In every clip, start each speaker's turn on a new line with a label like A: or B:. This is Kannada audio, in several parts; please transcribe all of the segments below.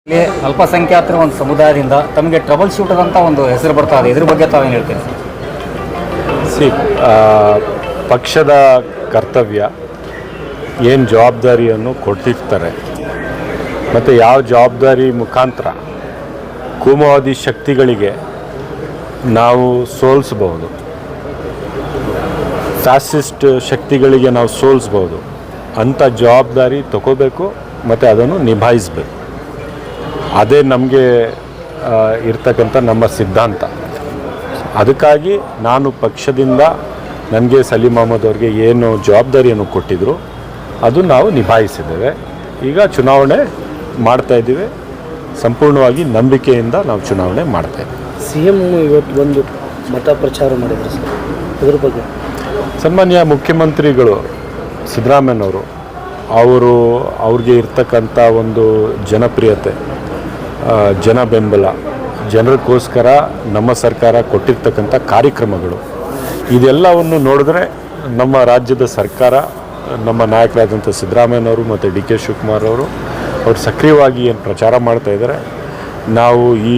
A: ಇಲ್ಲಿ ಅಲ್ಪಸಂಖ್ಯಾತರ ಒಂದು ಸಮುದಾಯದಿಂದ ತಮಗೆ ಟ್ರಬಲ್ ಶೂಟರ್ ಅಂತ ಒಂದು ಹೆಸರು ಬರ್ತಾ ಇದೆ. ಇದ್ರ ಬಗ್ಗೆ ತಾವೇನು ಹೇಳ್ತೀರಿ?
B: ಪಕ್ಷದ ಕರ್ತವ್ಯ ಏನು ಜವಾಬ್ದಾರಿಯನ್ನು ಕೊಟ್ಟಿರ್ತಾರೆ ಮತ್ತು ಯಾವ ಜವಾಬ್ದಾರಿ ಮುಖಾಂತರ ಕೋಮುವಾದಿ ಶಕ್ತಿಗಳಿಗೆ ನಾವು ಸೋಲಿಸಬಹುದು, ಫ್ಯಾಸಿಸ್ಟ್ ಶಕ್ತಿಗಳಿಗೆ ನಾವು ಸೋಲಿಸ್ಬೋದು ಅಂಥ ಜವಾಬ್ದಾರಿ ತಗೋಬೇಕು ಮತ್ತು ಅದನ್ನು ನಿಭಾಯಿಸಬೇಕು. ಅದೇ ನಮಗೆ ಇರ್ತಕ್ಕಂಥ ನಮ್ಮ ಸಿದ್ಧಾಂತ. ಅದಕ್ಕಾಗಿ ನಾನು ಪಕ್ಷದಿಂದ ನನಗೆ ಸಲೀಂ ಅಹ್ಮದ್ ಅವ್ರಿಗೆ ಏನು ಜವಾಬ್ದಾರಿಯನ್ನು ಕೊಟ್ಟಿದ್ದರು ಅದು ನಾವು ನಿಭಾಯಿಸಿದ್ದೇವೆ. ಈಗ ಚುನಾವಣೆ ಮಾಡ್ತಾಯಿದ್ದೀವಿ, ಸಂಪೂರ್ಣವಾಗಿ ನಂಬಿಕೆಯಿಂದ ನಾವು ಚುನಾವಣೆ ಮಾಡ್ತಾಯಿದ್ದೀವಿ.
C: CM ಇವತ್ತು ಒಂದು ಮತ ಪ್ರಚಾರ ಮಾಡಿದ್ರು ಸರ್, ಇದ್ರ ಬಗ್ಗೆ
B: ಸನ್ಮಾನ್ಯ ಮುಖ್ಯಮಂತ್ರಿಗಳು ಸಿದ್ದರಾಮಯ್ಯನವರು ಅವ್ರಿಗೆ ಇರ್ತಕ್ಕಂಥ ಒಂದು ಜನಪ್ರಿಯತೆ, ಜನ ಬೆಂಬಲ, ಜನರಿಗೋಸ್ಕರ ನಮ್ಮ ಸರ್ಕಾರ ಕೊಟ್ಟಿರ್ತಕ್ಕಂಥ ಕಾರ್ಯಕ್ರಮಗಳು, ಇದೆಲ್ಲವನ್ನು ನೋಡಿದ್ರೆ ನಮ್ಮ ರಾಜ್ಯದ ಸರ್ಕಾರ, ನಮ್ಮ ನಾಯಕರಾದಂಥ ಸಿದ್ದರಾಮಯ್ಯನವರು ಮತ್ತು DK ಶಿವಕುಮಾರ್ ಅವರು ಸಕ್ರಿಯವಾಗಿ ಏನು ಪ್ರಚಾರ ಮಾಡ್ತಾಯಿದ್ದಾರೆ. ನಾವು ಈ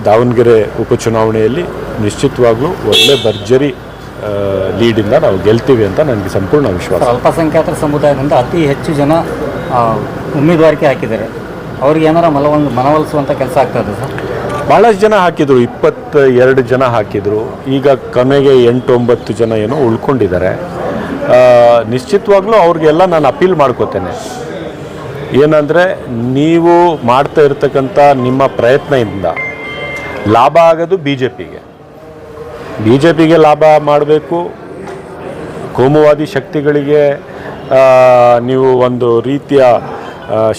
B: ದಾವಣಗೆರೆ ಉಪಚುನಾವಣೆಯಲ್ಲಿ ನಿಶ್ಚಿತವಾಗ್ಲೂ ಒಳ್ಳೆ ಭರ್ಜರಿ ಲೀಡಿಂದ ನಾವು ಗೆಲ್ತೀವಿ ಅಂತ ನನಗೆ ಸಂಪೂರ್ಣ ವಿಶ್ವಾಸ.
A: ಅಲ್ಪಸಂಖ್ಯಾತರ ಸಮುದಾಯದಿಂದ ಅತಿ ಹೆಚ್ಚು ಜನ ಉಮೇದುವಾರಿಕೆ ಹಾಕಿದ್ದಾರೆ. ಅವ್ರಿಗೆ ಏನಾರ ಮನವೊಲಿಸುವಂಥ ಕೆಲಸ ಆಗ್ತದೆ ಸರ್?
B: ಭಾಳಷ್ಟು ಜನ ಹಾಕಿದರು, 22 ಜನ ಹಾಕಿದರು. ಈಗ ಕೊನೆಗೆ 8-9 ಜನ ಏನೋ ಉಳ್ಕೊಂಡಿದ್ದಾರೆ. ನಿಶ್ಚಿತವಾಗ್ಲೂ ಅವ್ರಿಗೆಲ್ಲ ನಾನು ಅಪೀಲ್ ಮಾಡ್ಕೋತೇನೆ. ಏನಂದರೆ, ನೀವು ಮಾಡ್ತಾ ಇರ್ತಕ್ಕಂಥ ನಿಮ್ಮ ಪ್ರಯತ್ನದಿಂದ ಲಾಭ ಆಗೋದು ಬಿ ಜೆ ಪಿಗೆ ಲಾಭ ಮಾಡಬೇಕು. ಕೋಮುವಾದಿ ಶಕ್ತಿಗಳಿಗೆ ನೀವು ಒಂದು ರೀತಿಯ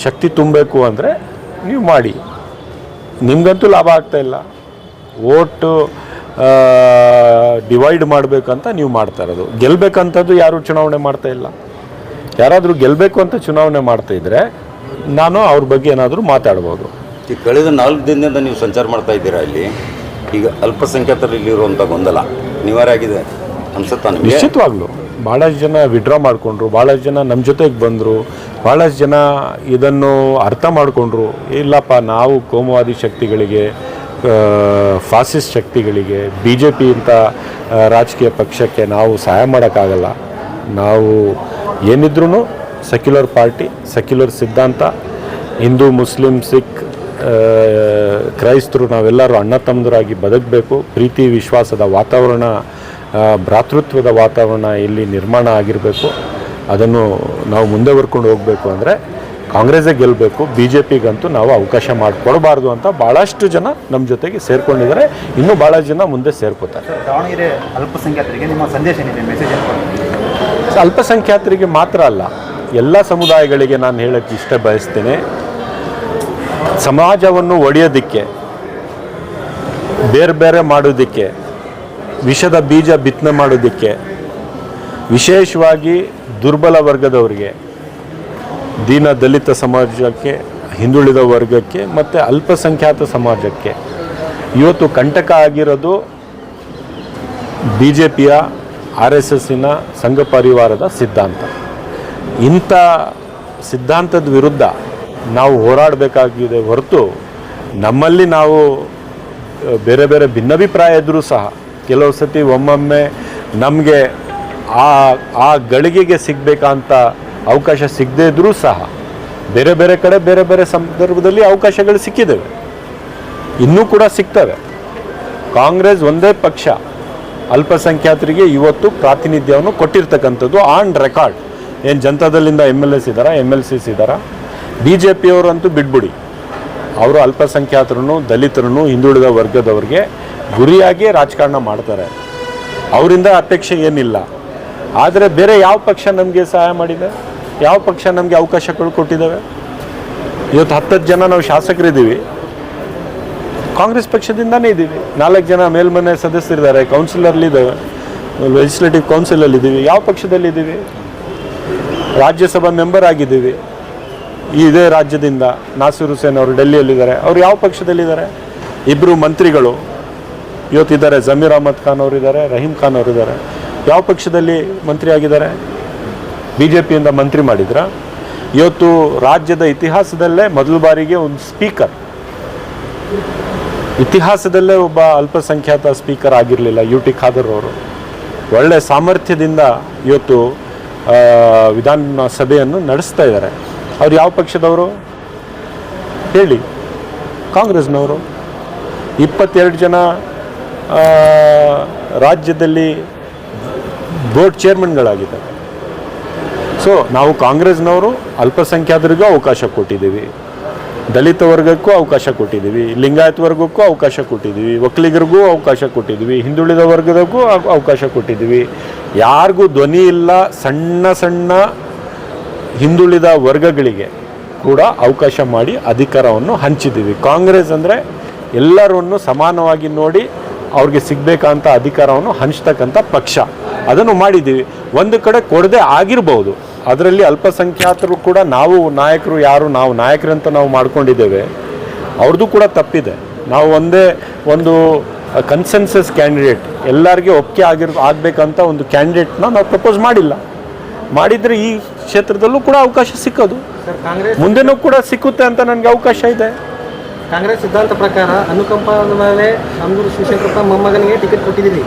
B: ಶಕ್ತಿ ತುಂಬಬೇಕು ಅಂದರೆ ನೀವು ಮಾಡಿ. ನಿಮಗಂತೂ ಲಾಭ ಆಗ್ತಾಯಿಲ್ಲ. ಓಟು ಡಿವೈಡ್ ಮಾಡಬೇಕಂತ ನೀವು ಮಾಡ್ತಾ ಇರೋದು. ಗೆಲ್ಲಬೇಕಂಥದ್ದು ಯಾರೂ ಚುನಾವಣೆ ಮಾಡ್ತಾಯಿಲ್ಲ. ಯಾರಾದರೂ ಗೆಲ್ಲಬೇಕು ಅಂತ ಚುನಾವಣೆ ಮಾಡ್ತಾಯಿದ್ರೆ ನಾನು ಅವ್ರ ಬಗ್ಗೆ ಏನಾದರೂ ಮಾತಾಡ್ಬೋದು.
D: ಈ ಕಳೆದ 4 ದಿನದಿಂದ ನೀವು ಸಂಚಾರ ಮಾಡ್ತಾ ಇದ್ದೀರಾ. ಇಲ್ಲಿ ಈಗ ಅಲ್ಪಸಂಖ್ಯಾತರಲ್ಲಿರುವಂಥ ಗೊಂದಲ ನಿವಾರಣೆ ಆಗಿದೆ ಅನ್ಸುತ್ತಾ ನಿಮಗೆ?
B: ನಿಶ್ಚಿತವಾಗ್ಲೂ ಭಾಳಷ್ಟು ಜನ ವಿಡ್ರಾ ಮಾಡಿಕೊಂಡ್ರು, ಭಾಳಷ್ಟು ಜನ ನಮ್ಮ ಜೊತೆಗೆ ಬಂದರು, ಭಾಳಷ್ಟು ಜನ ಇದನ್ನು ಅರ್ಥ ಮಾಡಿಕೊಂಡ್ರು. ಇಲ್ಲಪ್ಪ, ನಾವು ಕೋಮುವಾದಿ ಶಕ್ತಿಗಳಿಗೆ, ಫಾಸಿಸ್ಟ್ ಶಕ್ತಿಗಳಿಗೆ, BJP ಇಂಥ ರಾಜಕೀಯ ಪಕ್ಷಕ್ಕೆ ನಾವು ಸಹಾಯ ಮಾಡೋಕ್ಕಾಗಲ್ಲ. ನಾವು ಏನಿದ್ರೂ ಸೆಕ್ಯುಲರ್ ಪಾರ್ಟಿ, ಸೆಕ್ಯುಲರ್ ಸಿದ್ಧಾಂತ, ಹಿಂದೂ, ಮುಸ್ಲಿಂ, ಸಿಖ್, ಕ್ರೈಸ್ತರು ನಾವೆಲ್ಲರೂ ಅಣ್ಣ ತಮ್ಮದರಾಗಿ ಬದುಕಬೇಕು. ಪ್ರೀತಿ ವಿಶ್ವಾಸದ ವಾತಾವರಣ, ಭ್ರಾತೃತ್ವದ ವಾತಾವರಣ ಇಲ್ಲಿ ನಿರ್ಮಾಣ ಆಗಿರಬೇಕು. ಅದನ್ನು ನಾವು ಮುಂದೆ ಬರ್ಕೊಂಡು ಹೋಗಬೇಕು ಅಂದರೆ ಕಾಂಗ್ರೆಸ್ಸೇ ಗೆಲ್ಲಬೇಕು. BJPಗಂತೂ ನಾವು ಅವಕಾಶ ಮಾಡಿಕೊಡಬಾರ್ದು ಅಂತ ಭಾಳಷ್ಟು ಜನ ನಮ್ಮ ಜೊತೆಗೆ ಸೇರ್ಕೊಂಡಿದ್ದಾರೆ. ಇನ್ನೂ ಭಾಳಷ್ಟು ಜನ ಮುಂದೆ ಸೇರ್ಕೋತಾರೆ.
A: ದಾವಣಗೆರೆ ಅಲ್ಪಸಂಖ್ಯಾತರಿಗೆ ನಿಮ್ಮ ಸಂದೇಶ ಏನಿದೆ, ಮೆಸೇಜ್?
B: ಅಲ್ಪಸಂಖ್ಯಾತರಿಗೆ ಮಾತ್ರ ಅಲ್ಲ, ಎಲ್ಲ ಸಮುದಾಯಗಳಿಗೆ ನಾನು ಹೇಳೋಕ್ಕೆ ಇಷ್ಟ ಬಯಸ್ತೇನೆ. ಸಮಾಜವನ್ನು ಒಡೆಯೋದಕ್ಕೆ, ಬೇರೆ ಬೇರೆ ಮಾಡೋದಕ್ಕೆ, ವಿಷದ ಬೀಜ ಬಿತ್ತನೆ ಮಾಡೋದಕ್ಕೆ, ವಿಶೇಷವಾಗಿ ದುರ್ಬಲ ವರ್ಗದವರಿಗೆ, ದೀನ ದಲಿತ ಸಮಾಜಕ್ಕೆ, ಹಿಂದುಳಿದ ವರ್ಗಕ್ಕೆ ಮತ್ತು ಅಲ್ಪಸಂಖ್ಯಾತ ಸಮಾಜಕ್ಕೆ ಇವತ್ತು ಕಂಟಕ ಆಗಿರೋದು BJPಯ, RSSನ ಸಂಘ ಪರಿವಾರದ ಸಿದ್ಧಾಂತ. ಇಂಥ ಸಿದ್ಧಾಂತದ ವಿರುದ್ಧ ನಾವು ಹೋರಾಡಬೇಕಾಗಿದೆ ಹೊರತು ನಮ್ಮಲ್ಲಿ ನಾವು ಬೇರೆ ಬೇರೆ ಭಿನ್ನಾಭಿಪ್ರಾಯ ಇದ್ದರೂ ಸಹ ಕೆಲವು ಸತಿ ಒಮ್ಮೊಮ್ಮೆ ನಮಗೆ ಆ ಗಳಿಗೆಗೆ ಸಿಗಬೇಕಂತ ಅವಕಾಶ ಸಿಗದೇ ಇದ್ದರೂ ಸಹ ಬೇರೆ ಬೇರೆ ಕಡೆ ಬೇರೆ ಬೇರೆ ಸಂದರ್ಭದಲ್ಲಿ ಅವಕಾಶಗಳು ಸಿಕ್ಕಿದ್ದಾವೆ, ಇನ್ನೂ ಕೂಡ ಸಿಗ್ತವೆ. ಕಾಂಗ್ರೆಸ್ ಒಂದೇ ಪಕ್ಷ ಅಲ್ಪಸಂಖ್ಯಾತರಿಗೆ ಇವತ್ತು ಪ್ರಾತಿನಿಧ್ಯವನ್ನು ಕೊಟ್ಟಿರ್ತಕ್ಕಂಥದ್ದು ಆನ್ ರೆಕಾರ್ಡ್. ಏನು ಜನತಾದಳಿಂದ MLAs ಇದ್ದಾರಾ, MLCs ಇದ್ದಾರಾ? BJPಯವರಂತೂ ಬಿಟ್ಬಿಡಿ, ಅವರು ಅಲ್ಪಸಂಖ್ಯಾತರನ್ನು, ದಲಿತರನ್ನು, ಹಿಂದುಳಿದ ವರ್ಗದವ್ರಿಗೆ ಗುರಿಯಾಗಿ ರಾಜಕಾರಣ ಮಾಡ್ತಾರೆ. ಅವರಿಂದ ಅಪೇಕ್ಷೆ ಏನಿಲ್ಲ. ಆದರೆ ಬೇರೆ ಯಾವ ಪಕ್ಷ ನಮಗೆ ಸಹಾಯ ಮಾಡಿದೆ? ಯಾವ ಪಕ್ಷ ನಮಗೆ ಅವಕಾಶಗಳು ಕೊಟ್ಟಿದ್ದಾವೆ? ಇವತ್ತು 10 ಜನ ನಾವು ಶಾಸಕರಿದ್ದೀವಿ, ಕಾಂಗ್ರೆಸ್ ಪಕ್ಷದಿಂದನೇ ಇದ್ದೀವಿ. 4 ಜನ ಮೇಲ್ಮನೆ ಸದಸ್ಯರಿದ್ದಾರೆ, ಕೌನ್ಸಿಲರ್ಲಿದ್ದಾವೆ, ಲೆಜಿಸ್ಲೇಟಿವ್ ಕೌನ್ಸಿಲಲ್ಲಿದ್ದೀವಿ. ಯಾವ ಪಕ್ಷದಲ್ಲಿದ್ದೀವಿ? ರಾಜ್ಯಸಭಾ ಮೆಂಬರ್ ಆಗಿದ್ದೀವಿ ಇದೇ ರಾಜ್ಯದಿಂದ. ನಾಸಿರ್ ಹುಸೇನ್ ಅವರು ಡೆಲ್ಲಿಯಲ್ಲಿದ್ದಾರೆ, ಅವರು ಯಾವ ಪಕ್ಷದಲ್ಲಿದ್ದಾರೆ? 2 ಮಂತ್ರಿಗಳು ಇವತ್ತಿದ್ದಾರೆ, ಜಮೀರ್ ಅಹಮದ್ ಖಾನ್ ಅವರಿದ್ದಾರೆ, ರಹೀಮ್ ಖಾನ್ ಅವರಿದ್ದಾರೆ. ಯಾವ ಪಕ್ಷದಲ್ಲಿ ಮಂತ್ರಿ ಆಗಿದ್ದಾರೆ? BJPಯಿಂದ ಮಂತ್ರಿ ಮಾಡಿದ್ರ? ಇವತ್ತು ರಾಜ್ಯದ ಇತಿಹಾಸದಲ್ಲೇ ಮೊದಲ ಬಾರಿಗೆ ಒಂದು ಸ್ಪೀಕರ್ ಇತಿಹಾಸದಲ್ಲೇ ಒಬ್ಬ ಅಲ್ಪಸಂಖ್ಯಾತ ಸ್ಪೀಕರ್ ಆಗಿರಲಿಲ್ಲ ಯು ಟಿ ಖಾದರ್ ಅವರು. ಒಳ್ಳೆ ಸಾಮರ್ಥ್ಯದಿಂದ ಇವತ್ತು ವಿಧಾನಸಭೆಯನ್ನು ನಡೆಸ್ತಾ ಇದ್ದಾರೆ. ಅವ್ರು ಯಾವ ಪಕ್ಷದವರು ಹೇಳಿ? ಕಾಂಗ್ರೆಸ್ನವರು. 22 ಜನ ರಾಜ್ಯದಲ್ಲಿ ಬೋರ್ಡ್ ಚೇರ್ಮನ್ಗಳಾಗಿದ್ದಾರೆ. ಸೊ ನಾವು ಕಾಂಗ್ರೆಸ್ನವರು ಅಲ್ಪಸಂಖ್ಯಾತರಿಗೂ ಅವಕಾಶ ಕೊಟ್ಟಿದ್ದೀವಿ, ದಲಿತ ವರ್ಗಕ್ಕೂ ಅವಕಾಶ ಕೊಟ್ಟಿದ್ದೀವಿ, ಲಿಂಗಾಯತ ವರ್ಗಕ್ಕೂ ಅವಕಾಶ ಕೊಟ್ಟಿದ್ದೀವಿ, ಒಕ್ಕಲಿಗರಿಗೂ ಅವಕಾಶ ಕೊಟ್ಟಿದ್ದೀವಿ, ಹಿಂದುಳಿದ ವರ್ಗದಕ್ಕೂ ಅವಕಾಶ ಕೊಟ್ಟಿದ್ದೀವಿ. ಯಾರಿಗೂ ಧ್ವನಿ ಇಲ್ಲ ಸಣ್ಣ ಸಣ್ಣ ಹಿಂದುಳಿದ ವರ್ಗಗಳಿಗೆ ಕೂಡ ಅವಕಾಶ ಮಾಡಿ ಅಧಿಕಾರವನ್ನು ಹಂಚಿದ್ದೀವಿ. ಕಾಂಗ್ರೆಸ್ ಅಂದರೆ ಎಲ್ಲರನ್ನು ಸಮಾನವಾಗಿ ನೋಡಿ ಅವ್ರಿಗೆ ಸಿಗಬೇಕಂತ ಅಧಿಕಾರವನ್ನು ಹಂಚ್ತಕ್ಕಂಥ ಪಕ್ಷ. ಅದನ್ನು ಮಾಡಿದ್ದೀವಿ. ಒಂದು ಕಡೆ ಕೊಡದೆ ಆಗಿರ್ಬೋದು, ಅದರಲ್ಲಿ ಅಲ್ಪಸಂಖ್ಯಾತರು ಕೂಡ ನಾವು ನಾಯಕರು ಯಾರು ನಾವು ನಾಯಕರಂತ ನಾವು ಮಾಡ್ಕೊಂಡಿದ್ದೇವೆ, ಅವ್ರದ್ದು ಕೂಡ ತಪ್ಪಿದೆ. ನಾವು ಒಂದು ಕನ್ಸೆನ್ಸಸ್ ಕ್ಯಾಂಡಿಡೇಟ್ ಎಲ್ಲರಿಗೆ ಒಪ್ಪಿಗೆ ಆಗಬೇಕಂತ ಒಂದು ಕ್ಯಾಂಡಿಡೇಟ್ನ ನಾವು ಪ್ರಪೋಸ್ ಮಾಡಿಲ್ಲ. ಮಾಡಿದರೆ ಈ ಕ್ಷೇತ್ರದಲ್ಲೂ ಕೂಡ ಅವಕಾಶ ಸಿಕ್ಕೋದು, ಮುಂದೆನೂ ಕೂಡ ಸಿಕ್ಕುತ್ತೆ ಅಂತ ನನಗೆ ಅವಕಾಶ ಇದೆ.
C: ಕಾಂಗ್ರೆಸ್ ಸಿದ್ಧಾಂತ ಪ್ರಕಾರ ಅನುಕಂಪದ ಮೇಲೆ ನಮ್ಮೂರು ಶಿವಶಂಕರಪ್ಪ ಮೊಮ್ಮಗನಿಗೆ ಟಿಕೆಟ್ ಕೊಟ್ಟಿದ್ದೀರಿ.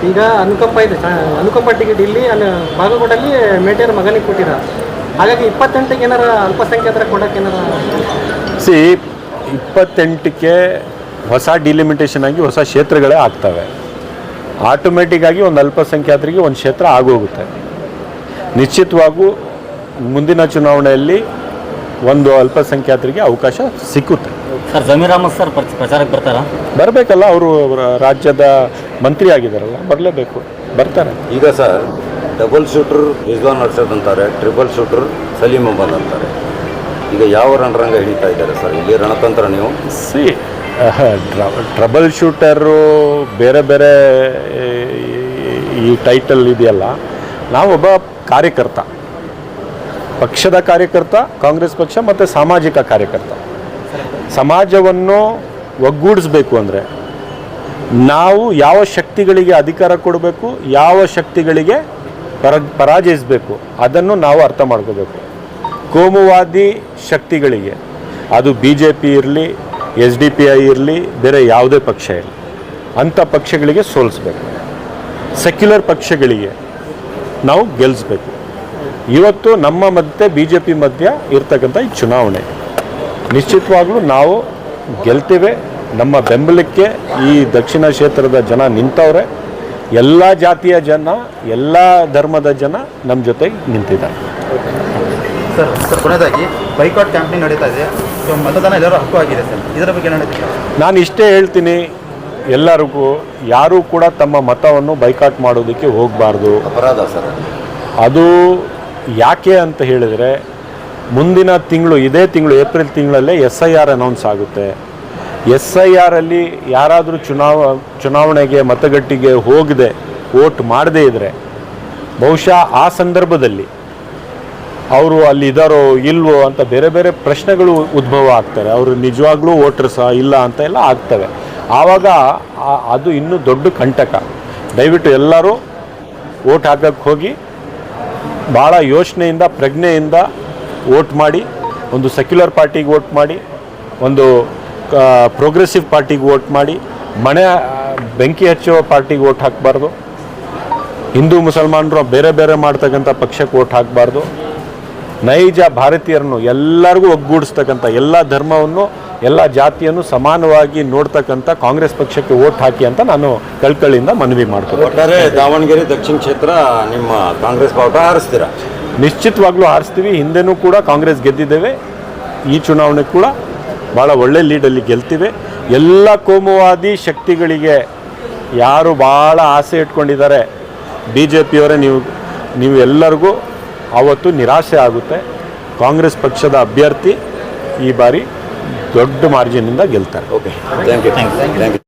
C: ಈಗ ಅನುಕಂಪ ಇದೆ, ಅನುಕಂಪ ಟಿಕೆಟ್ ಇಲ್ಲಿ ಬಾಗಲಕೋಟಲ್ಲಿ ಮೇಟಿಯರ ಮಗನಿಗೆ ಕೊಟ್ಟಿರ. ಹಾಗಾಗಿ 28ಕ್ಕೆ ಏನಾರ ಅಲ್ಪಸಂಖ್ಯಾತರ ಕೊಡೋಕೆ ಏನಾರ
B: 28ಕ್ಕೆ ಹೊಸ ಡಿಲಿಮಿಟೇಷನ್ ಆಗಿ ಹೊಸ ಕ್ಷೇತ್ರಗಳೇ ಆಗ್ತವೆ. ಆಟೋಮೆಟಿಕ್ಕಾಗಿ ಒಂದು ಅಲ್ಪಸಂಖ್ಯಾತರಿಗೆ ಒಂದು ಕ್ಷೇತ್ರ ಆಗೋಗುತ್ತೆ. ನಿಶ್ಚಿತವಾಗೂ ಮುಂದಿನ ಚುನಾವಣೆಯಲ್ಲಿ ಒಂದು ಅಲ್ಪಸಂಖ್ಯಾತರಿಗೆ ಅವಕಾಶ ಸಿಕ್ಕುತ್ತೆ.
A: ಸರ್ ಜಮೀರ್ ಅಹಮದ್ ಸರ್ ಪ್ರಚಾರಕ್ಕೆ ಬರ್ತಾರಾ?
B: ಬರಬೇಕಲ್ಲ, ಅವರು ರಾಜ್ಯದ ಮಂತ್ರಿ ಆಗಿದ್ದಾರಲ್ಲ, ಬರಲೇಬೇಕು, ಬರ್ತಾರೆ.
D: ಈಗ sir double shooter Rizwan Arshad ಅಂತಾರೆ, ಟ್ರಿಬಲ್ ಶೂಟರ್ ಸಲೀಂ ಅಹಮದ್ ಅಂತಾರೆ. ಈಗ ಯಾವ ರಣರಂಗ ಹಿಡಿತಾ ಇದ್ದಾರೆ ಸರ್ ಇಲ್ಲಿ ರಣತಂತ್ರ? ನೀವು
B: ಟ್ರಬಲ್ ಶೂಟರು ಬೇರೆ ಬೇರೆ ಈ ಟೈಟಲ್ ಇದೆಯಲ್ಲ. ನಾವೊಬ್ಬ ಕಾರ್ಯಕರ್ತ, ಪಕ್ಷದ ಕಾರ್ಯಕರ್ತ, ಕಾಂಗ್ರೆಸ್ ಪಕ್ಷ ಮತ್ತು ಸಾಮಾಜಿಕ ಕಾರ್ಯಕರ್ತ. ಸಮಾಜವನ್ನು ಒಗ್ಗೂಡಿಸ್ಬೇಕು ಅಂದರೆ ನಾವು ಯಾವ ಶಕ್ತಿಗಳಿಗೆ ಅಧಿಕಾರ ಕೊಡಬೇಕು, ಯಾವ ಶಕ್ತಿಗಳಿಗೆ ಪರಾಜಯಿಸಬೇಕು ಅದನ್ನು ನಾವು ಅರ್ಥ ಮಾಡ್ಕೋಬೇಕು. ಕೋಮುವಾದಿ ಶಕ್ತಿಗಳಿಗೆ, ಅದು BJP ಇರಲಿ, SDPI ಇರಲಿ, ಬೇರೆ ಯಾವುದೇ ಪಕ್ಷ ಇರಲಿ, ಅಂಥ ಪಕ್ಷಗಳಿಗೆ ಸೋಲಿಸ್ಬೇಕು. ಸೆಕ್ಯುಲರ್ ಪಕ್ಷಗಳಿಗೆ ನಾವು ಗೆಲ್ಲಿಸ್ಬೇಕು. ಇವತ್ತು ನಮ್ಮ ಮತ್ತು BJP ಮಧ್ಯ ಇರ್ತಕ್ಕಂಥ ಈ ಚುನಾವಣೆ ನಿಶ್ಚಿತವಾಗ್ಲೂ ನಾವು ಗೆಲ್ತೇವೆ. ನಮ್ಮ ಬೆಂಬಲಕ್ಕೆ ಈ ದಕ್ಷಿಣ ಕ್ಷೇತ್ರದ ಜನ ನಿಂತವ್ರೆ. ಎಲ್ಲ ಜಾತಿಯ ಜನ, ಎಲ್ಲ ಧರ್ಮದ ಜನ ನಮ್ಮ ಜೊತೆಗೆ ನಿಂತಿದ್ದಾರೆ.
E: ಸರ್ ಕೊನೆಯದಾಗಿ ಬೈಕಾಟ್ ಕ್ಯಾಂಪೇನ್ ನಡೀತಾ ಇದೆ. ಮತದಾನ ಎಲ್ಲರೂ ಹಕ್ಕು ಆಗಿದೆ ಸರ್, ಇದರ ಬಗ್ಗೆ ನಡೀತಿದೆ.
B: ನಾನು ಇಷ್ಟೇ ಹೇಳ್ತೀನಿ ಎಲ್ಲರಿಗೂ, ಯಾರೂ ಕೂಡ ತಮ್ಮ ಮತವನ್ನು ಬೈಕಾಟ್ ಮಾಡೋದಕ್ಕೆ ಹೋಗಬಾರ್ದು.
D: ಅಪರಾಧ ಸರ್
B: ಅದು. ಯಾಕೆ ಅಂತ ಹೇಳಿದರೆ ಮುಂದಿನ ತಿಂಗಳು, ಇದೇ ತಿಂಗಳು ಏಪ್ರಿಲ್ ತಿಂಗಳಲ್ಲೇ SIR ಅನೌನ್ಸ್ ಆಗುತ್ತೆ. SIR ಅಲ್ಲಿ ಯಾರಾದರೂ ಚುನಾವಣೆಗೆ ಮತಗಟ್ಟೆಗೆ ಹೋಗದೆ ವೋಟ್ ಮಾಡದೇ ಇದ್ದರೆ ಬಹುಶಃ ಆ ಸಂದರ್ಭದಲ್ಲಿ ಅವರು ಅಲ್ಲಿ ಇದ್ದಾರೋ ಇಲ್ವೋ ಅಂತ ಬೇರೆ ಬೇರೆ ಪ್ರಶ್ನೆಗಳು ಉದ್ಭವ ಆಗ್ತಾರೆ. ಅವರು ನಿಜವಾಗ್ಲೂ ವೋಟರ್ಸಾ ಇಲ್ಲ ಅಂತ ಎಲ್ಲ ಆಗ್ತವೆ. ಆವಾಗ ಅದು ಇನ್ನೂ ದೊಡ್ಡ ಕಂಟಕ. ದಯವಿಟ್ಟು ಎಲ್ಲರೂ ವೋಟ್ ಹಾಕಕ್ಕೆ ಹೋಗಿ ಭಾಳ ಯೋಚನೆಯಿಂದ, ಪ್ರಜ್ಞೆಯಿಂದ ವೋಟ್ ಮಾಡಿ. ಒಂದು ಸೆಕ್ಯುಲರ್ ಪಾರ್ಟಿಗೆ ವೋಟ್ ಮಾಡಿ, ಒಂದು ಪ್ರೋಗ್ರೆಸಿವ್ ಪಾರ್ಟಿಗೆ ವೋಟ್ ಮಾಡಿ. ಮನೆ ಬೆಂಕಿ ಹಚ್ಚುವ ಪಾರ್ಟಿಗೆ ವೋಟ್ ಹಾಕಬಾರ್ದು. ಹಿಂದೂ ಮುಸಲ್ಮಾನರು ಬೇರೆ ಬೇರೆ ಮಾಡ್ತಕ್ಕಂಥ ಪಕ್ಷಕ್ಕೆ ವೋಟ್ ಹಾಕಬಾರ್ದು. ನೈಜ ಭಾರತೀಯರನ್ನು ಎಲ್ಲರಿಗೂ ಒಗ್ಗೂಡಿಸ್ತಕ್ಕಂಥ, ಎಲ್ಲ ಧರ್ಮವನ್ನು, ಎಲ್ಲ ಜಾತಿಯನ್ನು ಸಮಾನವಾಗಿ ನೋಡ್ತಕ್ಕಂಥ ಕಾಂಗ್ರೆಸ್ ಪಕ್ಷಕ್ಕೆ ವೋಟ್ ಹಾಕಿ ಅಂತ ನಾನು ಕಳ್ಕಳಿಯಿಂದ ಮನವಿ ಮಾಡ್ತೀನಿ.
D: ಒಟ್ಟಾರೆ ದಾವಣಗೆರೆ ದಕ್ಷಿಣ ಕ್ಷೇತ್ರ ನಿಮ್ಮ ಕಾಂಗ್ರೆಸ್ ಬಾವುಟ ಹಾರಿಸ್ತೀರಾ?
B: ನಿಶ್ಚಿತವಾಗ್ಲೂ ಹಾರಿಸ್ತೀವಿ. ಹಿಂದೆನೂ ಕೂಡ ಕಾಂಗ್ರೆಸ್ ಗೆದ್ದಿದ್ದೇವೆ. ಈ ಚುನಾವಣೆ ಕೂಡ ಭಾಳ ಒಳ್ಳೆ ಲೀಡಲ್ಲಿ ಗೆಲ್ತೀವಿ. ಎಲ್ಲ ಕೋಮುವಾದಿ ಶಕ್ತಿಗಳಿಗೆ ಯಾರು ಭಾಳ ಆಸೆ ಇಟ್ಕೊಂಡಿದ್ದಾರೆ BJPಯವರೇ, ನೀವು ಎಲ್ಲರಿಗೂ ಆವತ್ತು ನಿರಾಸೆ ಆಗುತ್ತೆ. ಕಾಂಗ್ರೆಸ್ ಪಕ್ಷದ ಅಭ್ಯರ್ಥಿ ಈ ಬಾರಿ ದೊಡ್ಡ ಮಾರ್ಜಿನಿಂದ ಗೆಲ್ತಾರೆ.
D: Okay, thank you.